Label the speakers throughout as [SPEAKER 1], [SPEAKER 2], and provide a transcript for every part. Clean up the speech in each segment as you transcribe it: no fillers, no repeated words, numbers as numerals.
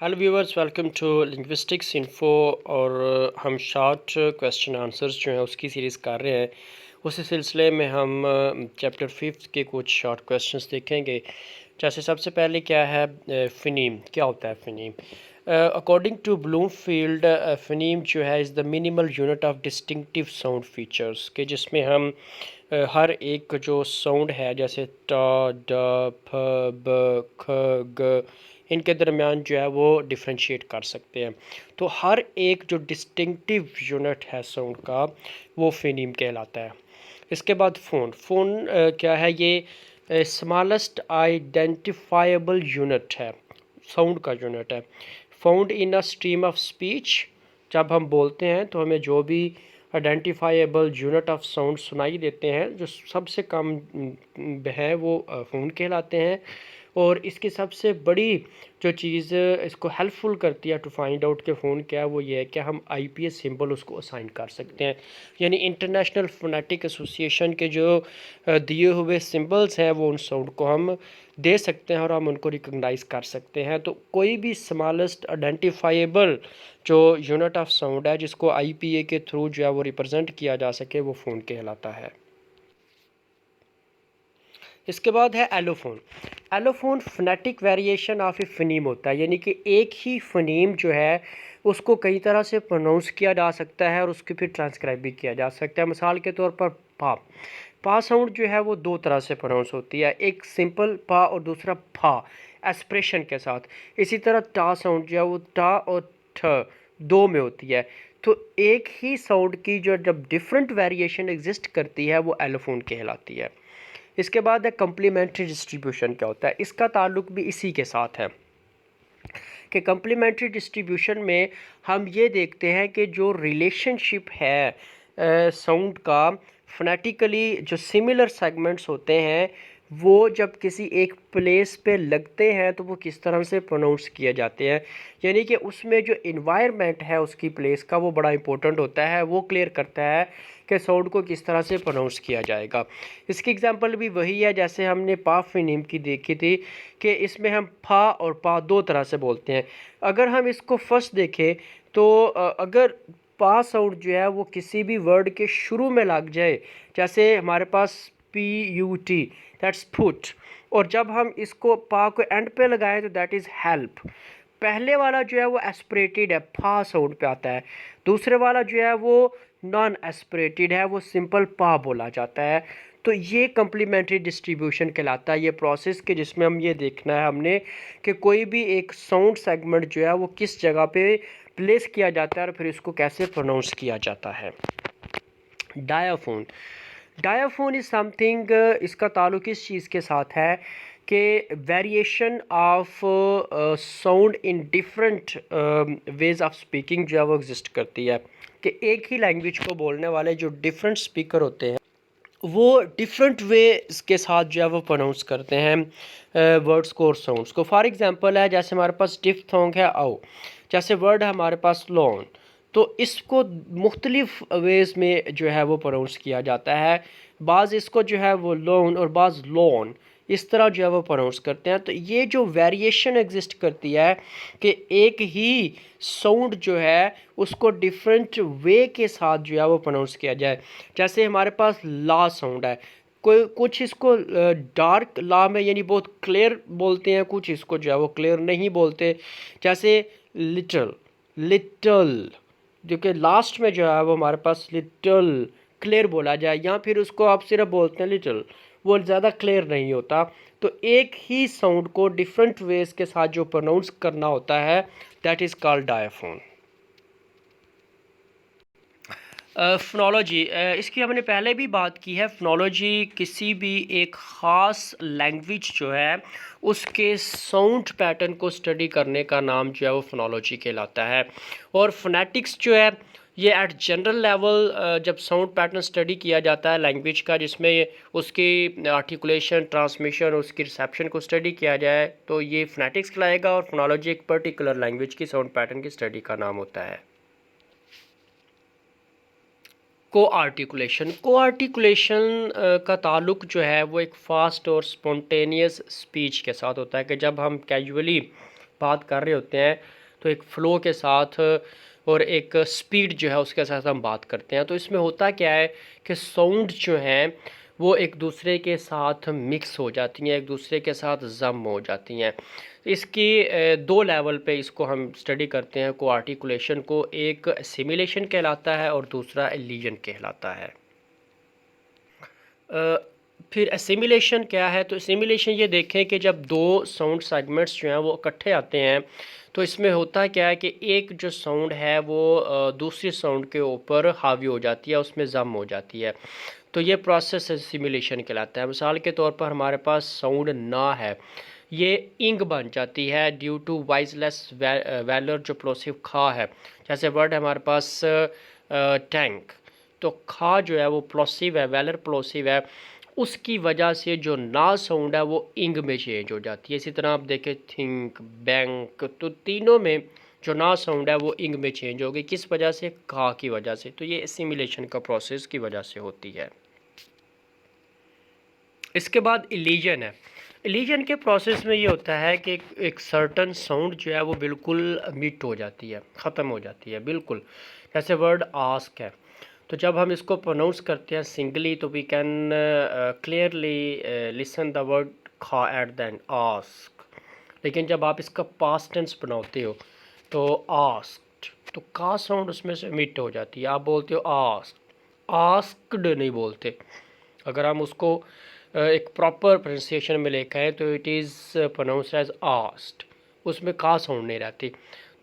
[SPEAKER 1] Hello viewers, welcome to linguistics info. और हम short question answers जो हैं उसकी सीरीज़ कर रहे हैं। उसी सिलसिले में हम चैप्टर 5 के कुछ शॉर्ट क्वेश्चंस देखेंगे। जैसे सबसे पहले क्या है, फ़नीम क्या होता है। फ़नीम अकॉर्डिंग टू ब्लूमफील्ड, फ़नीम जो है is the minimal unit of distinctive sound features, के जिसमें हम हर एक जो साउंड है जैसे ट, ड, फ, ब, ख, ग, इनके दरमियान जो है वो डिफ्रेंशिएट कर सकते हैं। तो हर एक जो डिस्टिंक्टिव यूनिट है साउंड का वो फ़नीम कहलाता है। इसके बाद फ़ोन क्या है, ये स्मॉलेस्ट आइडेंटिफाइबल यूनिट है, साउंड का यूनिट है। Found in a stream of speech, जब हम बोलते हैं तो हमें जो भी आइडेंटिफाइबल यूनिट ऑफ साउंड सुनाई देते हैं, जो सबसे कम है वो फ़ोन कहलाते हैं। और इसकी सबसे बड़ी जो चीज़ इसको हेल्पफुल करती है टू फाइंड आउट के फ़ोन क्या है, वो ये है कि हम आईपीएस सिंबल उसको असाइन कर सकते हैं। यानी इंटरनेशनल फोनेटिक एसोसिएशन के जो दिए हुए सिंबल्स हैं वो उन साउंड को हम दे सकते हैं और हम उनको रिकॉग्नाइज कर सकते हैं। तो कोई भी स्मॉलेस्ट आइडेंटिफाइबल जो यूनिट ऑफ साउंड है जिसको आईपीए के थ्रू जो है वो रिप्रेजेंट किया जा सके, वो फ़ोन कहलाता है। इसके बाद है allophone. Allophone phonetic variation of ए फ़नीम होता है, यानी कि एक ही फ़नीम जो है उसको कई तरह से प्रोनाउंस किया जा सकता है और उसकी फिर ट्रांसक्राइब भी किया जा सकता है। मिसाल के तौर पर पा साउंड जो है वो दो तरह से प्रोनाउंस होती है, एक सिंपल पा और दूसरा फा एस्प्रेशन के साथ। इसी तरह टा साउंड जो है वो टा और ठ दो में होती है। तो एक ही साउंड की जो जब डिफरेंट वेरिएशन एग्जिस्ट करती है वो एलोफोन कहलाती है। इसके बाद है कम्प्लीमेंट्री डिस्ट्रीब्यूशन क्या होता है। इसका ताल्लुक भी इसी के साथ है कि कम्प्लीमेंट्री डिस्ट्रीब्यूशन में हम ये देखते हैं कि जो रिलेशनशिप है साउंड का, फोनेटिकली जो सिमिलर सेगमेंट्स होते हैं वो जब किसी एक प्लेस पे लगते हैं तो वो किस तरह से प्रोनाउंस किए जाते हैं। यानी कि उसमें जो इन्वायरमेंट है उसकी प्लेस का वो बड़ा इंपॉर्टेंट होता है, वो क्लियर करता है कि साउंड को किस तरह से प्रोनाउंस किया जाएगा। इसकी एग्जांपल भी वही है जैसे हमने पा फ़नीम की देखी थी कि इसमें हम फा और पा दो तरह से बोलते हैं। अगर हम इसको फर्स्ट देखें तो अगर पा साउंड जो है वो किसी भी वर्ड के शुरू में लग जाए, जैसे हमारे पास PUT दैट्स पुट, और जब हम इसको पा को एंड पे लगाएं तो दैट इज़ हेल्प। पहले वाला जो है वो एस्पिरेटेड है, फा साउंड पे आता है। दूसरे वाला जो है वो नॉन एस्पिरेटेड है, वो सिंपल पा बोला जाता है। तो ये कम्प्लीमेंट्री डिस्ट्रीब्यूशन कहलाता है, ये प्रोसेस के जिसमें हम ये देखना है हमने कि कोई भी एक साउंड सेगमेंट जो है वो किस जगह पे प्लेस किया जाता है और फिर इसको कैसे प्रोनाउंस किया जाता है। डायाफोन। डायाफोन इज़ समथिंग, इसका ताल्लुक इस चीज़ के साथ है कि variation of sound in different ways of speaking जो है वो एग्जिस्ट करती है। कि एक ही लैंग्वेज को बोलने वाले जो डिफरेंट स्पीकर होते हैं वो डिफरेंट वे के साथ जो है वो प्रोनाउंस करते हैं वर्ड्स को और साउंड्स को। फॉर एग्जांपल है जैसे हमारे पास डिफ्थोंग है आओ, जैसे वर्ड है हमारे पास लॉन, तो इसको मुख्तलिफ वेज़ में जो है वो प्रोनाउंस किया जाता है। बाज़ इसको जो है वो लोन और बाज़ लोन इस तरह जो है वो प्रोनाउंस करते हैं। तो ये जो वेरिएशन एग्जिस्ट करती है कि एक ही साउंड जो है उसको डिफरेंट वे के साथ जो है वो प्रोनाउंस किया जाए। जैसे हमारे पास ला साउंड है, कोई कुछ इसको डार्क ला में यानी बहुत क्लियर बोलते हैं, कुछ इसको जो है वो क्लियर नहीं बोलते। जैसे लिटल, लिटल जो कि लास्ट में जो है वो हमारे पास लिटल क्लियर बोला जाए, या फिर उसको आप सिर्फ बोलते हैं लिटल, वो ज़्यादा क्लियर नहीं होता। तो एक ही साउंड को डिफरेंट वेज के साथ जो प्रोनाउंस करना होता है दैट इज़ कॉल्ड डायफोन। फोनोलॉजी, इसकी हमने पहले भी बात की है। फोनोलॉजी किसी भी एक ख़ास लैंग्वेज जो है उसके साउंड पैटर्न को स्टडी करने का नाम जो है वो फोनोलॉजी कहलाता है। और फोनेटिक्स जो है ये एट जनरल लेवल जब साउंड पैटर्न स्टडी किया जाता है लैंग्वेज का, जिसमें उसकी आर्टिकुलेशन, ट्रांसमिशन, उसकी रिसेप्शन को स्टडी किया जाए, तो ये फोनेटिक्स कहलाएगा। और फोनोलॉजी एक पर्टिकुलर लैंग्वेज की साउंड पैटर्न की स्टडी का नाम होता है। को आर्टिकुलेशन का ताल्लुक जो है वो एक फ़ास्ट और स्पॉन्टेनियस स्पीच के साथ होता है कि जब हम कैजुअली बात कर रहे होते हैं तो एक फ़्लो के साथ और एक स्पीड जो है उसके साथ हम बात करते हैं। तो इसमें होता क्या है कि साउंड जो हैं वो एक दूसरे के साथ मिक्स हो जाती हैं, एक दूसरे के साथ ज़म हो जाती हैं। इसकी दो लेवल पे इसको हम स्टडी करते हैं को आर्टिकुलेशन को, एक सिमुलेशन कहलाता है और दूसरा एलिजन कहलाता है। फिर एसिमिलेशन क्या है? तो एसिमिलेशन ये देखें कि जब दो साउंड सेगमेंट्स जो हैं वो इकट्ठे आते हैं तो इसमें होता क्या है कि एक जो साउंड है वो दूसरी साउंड के ऊपर हावी हो जाती है, उसमें जम हो जाती है। तो ये प्रोसेस एसिमिलेशन कहलाता है। मिसाल के तौर पर हमारे पास साउंड ना है, ये इंग बन जाती है ड्यू टू वाइजलेस वैलर जो प्लोसिव खा है। जैसे वर्ड है हमारे पास टैंक, तो खा जो है वो प्लोसिव है, वेलर प्लोसिव है, उसकी वजह से जो ना साउंड है वो इंग में चेंज हो जाती है। इसी तरह आप देखें थिंक, बैंक, तो तीनों में जो ना साउंड है वो इंग में चेंज होगी। किस वजह से? खा की वजह से। तो ये एसिमिलेशन का प्रोसेस की वजह से होती है। इसके बाद इलीजन है। इलीजन के प्रोसेस में ये होता है कि एक सर्टन साउंड जो है वो बिल्कुल मिट हो जाती है, ख़त्म हो जाती है बिल्कुल। जैसे वर्ड आस्क है, तो जब हम इसको प्रोनाउंस करते हैं सिंगली तो we can clearly listen the word खा एट द एंड, आस्क। लेकिन जब आप इसका पास्ट टेंस बनाते हो तो आस्क्ड, तो का साउंड उसमें से मिट हो जाती है। आप बोलते हो आस्क्ड, आस्क्ड नहीं बोलते। अगर हम उसको एक प्रॉपर प्रोनाउंसिएशन में लेकर आए तो it is pronounced as asked, उसमें का साउंड नहीं रहती।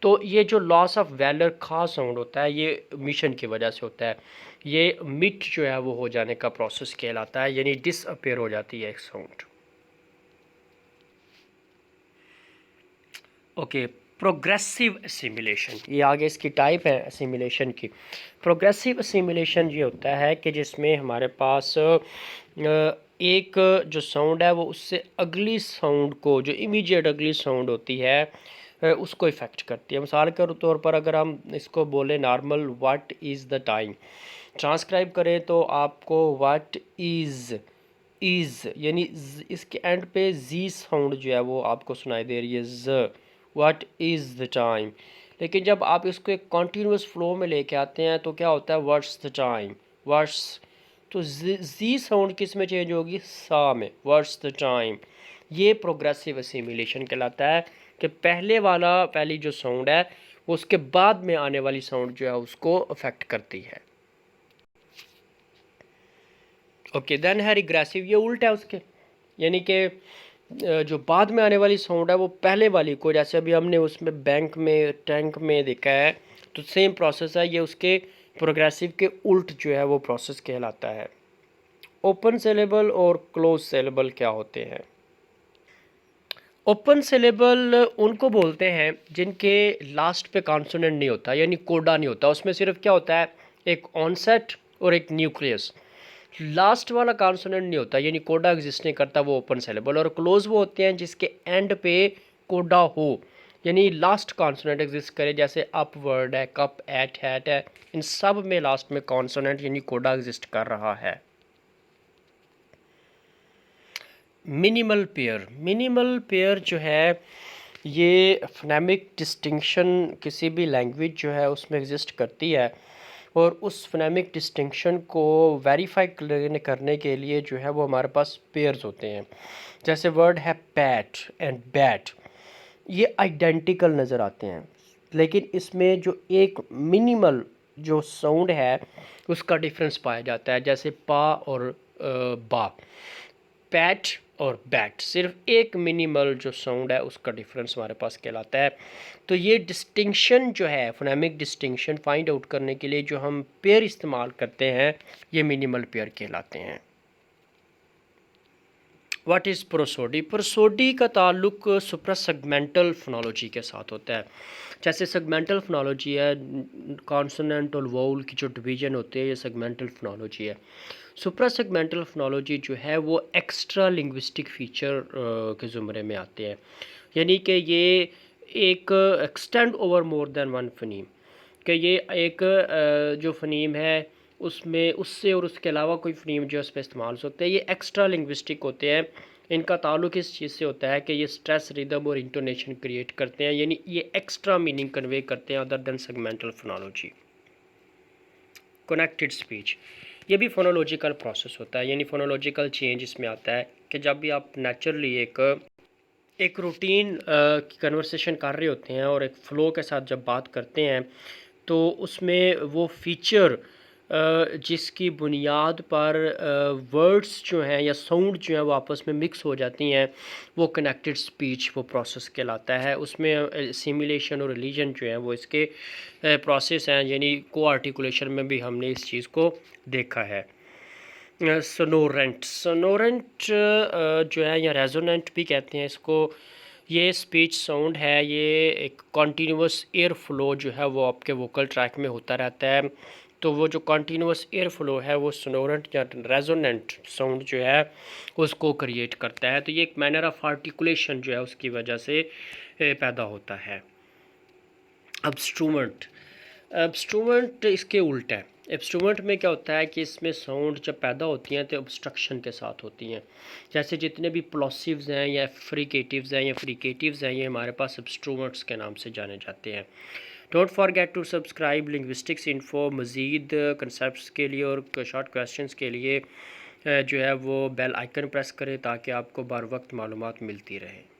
[SPEAKER 1] तो ये जो लॉस ऑफ वैलर खा साउंड होता है ये मिशन की वजह से होता है। ये मिट जो है वो हो जाने का प्रोसेस कहलाता है, यानी डिसअपेयर हो जाती है एक साउंड। ओके, प्रोग्रेसिव असिमिलेशन, ये आगे इसकी टाइप है असिमिलेशन की। प्रोग्रेसिव असिमिलेशन ये होता है कि जिसमें हमारे पास एक जो साउंड है वो उससे अगली साउंड को, जो इमीडिएट अगली साउंड होती है उसको इफ़ेक्ट करती है। मिसाल के तौर पर अगर हम इसको बोलें normal what is the time, transcribe करें तो आपको व्हाट इज़ यानी इसके एंड पे जी साउंड जो है वो आपको सुनाई दे रही है, ज, व्हाट इज़ द टाइम। लेकिन जब आप इसको एक कॉन्टीन्यूस फ्लो में लेके आते हैं तो क्या होता है, व्हाट्स द टाइम, व्हाट्स, तो जी साउंड किस में चेंज होगी, सा में, व्हाट्स द टाइम। ये प्रोग्रेसिव असिमिलेशन कहलाता है कि पहली जो साउंड है वो उसके बाद में आने वाली साउंड जो है उसको अफेक्ट करती है। ओके, देन है रिग्रेसिव, ये उल्ट है उसके, यानी कि जो बाद में आने वाली साउंड है वो पहले वाली को, जैसे अभी हमने उसमें बैंक में टैंक में देखा है, तो सेम प्रोसेस है, ये उसके प्रोग्रेसिव के उल्ट जो है वो प्रोसेस कहलाता है। ओपन सिलेबल और क्लोज सिलेबल क्या होते हैं? ओपन सिलेबल उनको बोलते हैं जिनके लास्ट पे कॉन्सोनेंट नहीं होता, यानी कोडा नहीं होता। उसमें सिर्फ क्या होता है, एक ऑनसेट और एक न्यूक्लियस, लास्ट वाला कॉन्सोनेंट नहीं होता, यानी कोडा एग्जिस्ट नहीं करता, वो ओपन सिलेबल। और क्लोज वो होते हैं जिसके एंड पे कोडा हो, यानी लास्ट कॉन्सोनेंट एग्जिस्ट करे, जैसे अप वर्ड है, कप, एट, हैट है, इन सब में लास्ट में कॉन्सोनेंट यानी कोडा एग्जिस्ट कर रहा है। मिनिमल पेयर जो है ये फोनेमिक डिस्टिंक्शन किसी भी लैंग्वेज जो है उसमें एग्जिस्ट करती है, और उस फोनेमिक डिस्टिंक्शन को वेरीफाई करने के लिए जो है वो हमारे पास पेयर्स होते हैं। जैसे वर्ड है पैट एंड बैट, ये आइडेंटिकल नज़र आते हैं, लेकिन इसमें जो एक मिनिमल जो साउंड है उसका डिफरेंस पाया जाता है। जैसे पा और बा, पैट और बैट, सिर्फ एक मिनिमल जो साउंड है उसका डिफरेंस हमारे पास कहलाता है। तो ये डिस्टिंक्शन जो है, फोनेमिक डिस्टिंक्शन फाइंड आउट करने के लिए जो हम पेयर इस्तेमाल करते हैं ये मिनिमल पेयर कहलाते हैं। What is prosody? प्रोसोडी का ताल्लुक सुप्रासेगमेंटल फोनोलॉजी के साथ होता है। जैसे सेगमेंटल फोनोलॉजी है, कॉन्सोनेंट और वाउल की जो डिवीजन होती है ये सेगमेंटल फोनोलॉजी है। सुप्रासेगमेंटल फोनोलॉजी जो है वो एक्स्ट्रा लिंग्विस्टिक फीचर के ज़ुमरे में आते हैं, यानी कि ये एक extend over more than one phoneme, कि ये एक जो फ़नीम है उसमें उससे और उसके अलावा कोई फ़नीम जो है उस पर इस्तेमाल हो सकते हैं। ये एक्स्ट्रा लिंग्विस्टिक होते हैं, इनका ताल्लुक इस चीज़ से होता है कि ये स्ट्रेस रिदम और इंटोनेशन क्रिएट करते हैं, यानी ये एक्स्ट्रा मीनिंग कन्वे करते हैं other than segmental phonology. Connected speech, ये भी फोनोलॉजिकल प्रोसेस होता है, यानी फोनोलॉजिकल चेंज इसमें आता है कि जब भी आप नेचुरली एक रूटीन की कन्वर्सेशन कर रहे होते हैं और एक फ़्लो के साथ जब बात करते हैं तो उसमें वो फ़ीचर जिसकी बुनियाद पर वर्ड्स जो हैं या साउंड जो है वो आपस में मिक्स हो जाती हैं, वो कनेक्टेड स्पीच वो प्रोसेस कहलाता है। उसमें सिमुलेशन और रिलीजन जो है वो इसके प्रोसेस हैं, यानी को आर्टिकुलेशन में भी हमने इस चीज़ को देखा है। सोनोरेंट जो है या रेजोनेंट भी कहते हैं इसको, ये स्पीच साउंड है, ये एक कॉन्टीन्यूस एयर फ्लो जो है वो आपके वोकल ट्रैक में होता रहता है। तो वो जो कॉन्टीन्यूस एयर फ्लो है वो सोनोरेंट या रेजोनेंट साउंड जो है उसको क्रिएट करता है। तो ये एक मैनर ऑफ आर्टिकुलेशन जो है उसकी वजह से पैदा होता है। एब्स्ट्रूमेंट इसके उल्टा है। एब्स्ट्रूमेंट में क्या होता है कि इसमें साउंड जब पैदा होती हैं तो ऑब्स्ट्रक्शन के साथ होती हैं। जैसे जितने भी प्लोसिव्स हैं या फ्रिकेटिव्स हैं ये हमारे पास एब्स्ट्रूमेंट्स के नाम से जाने जाते हैं। Don't forget to subscribe linguistics info. मज़ीद कंसेप्ट्स के लिए और शॉर्ट क्वेश्चंस के लिए जो है वो बेल आइकन प्रेस करें ताकि आपको बर वक्त मालूमात मिलती रहे।